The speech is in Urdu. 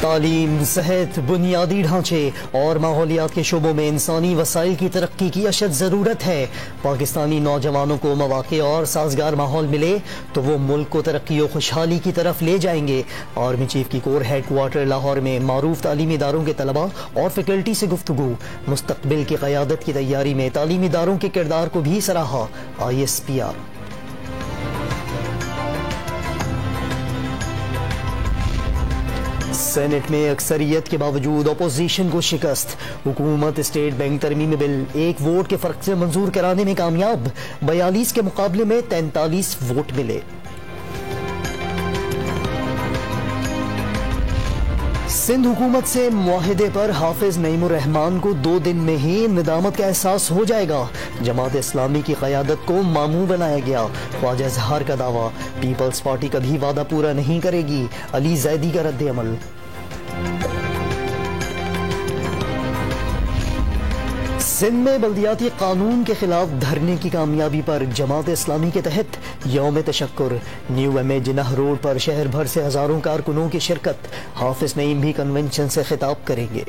تعلیم، صحت، بنیادی ڈھانچے اور ماحولیات کے شعبوں میں انسانی وسائل کی ترقی کی اشد ضرورت ہے۔ پاکستانی نوجوانوں کو مواقع اور سازگار ماحول ملے تو وہ ملک کو ترقی و خوشحالی کی طرف لے جائیں گے۔ آرمی چیف کی کور ہیڈ کوارٹر لاہور میں معروف تعلیمی اداروں کے طلباء اور فیکلٹی سے گفتگو۔ مستقبل کی قیادت کی تیاری میں تعلیمی اداروں کے کردار کو بھی سراہا۔ ISPR سینٹ میں اکثریت کے باوجود اپوزیشن کو شکست۔ حکومت اسٹیٹ بینک ترمیمی بل 1 ووٹ کے فرق سے منظور کرانے میں کامیاب۔ 42 کے مقابلے میں 43 ووٹ ملے۔ سندھ حکومت سے معاہدے پر حافظ نعیم الرحمان کو 2 دن میں ہی ندامت کا احساس ہو جائے گا۔ جماعت اسلامی کی قیادت کو ماموں بنایا گیا۔ خواجہ اظہار کا دعویٰ، پیپلز پارٹی کبھی وعدہ پورا نہیں کرے گی۔ علی زیدی کا رد عمل۔ سندھ میں بلدیاتی قانون کے خلاف دھرنے کی کامیابی پر جماعت اسلامی کے تحت یوم تشکر۔ نیو MA جناح روڈ پر شہر بھر سے ہزاروں کارکنوں کی شرکت۔ حافظ نعیم بھی کنونشن سے خطاب کریں گے۔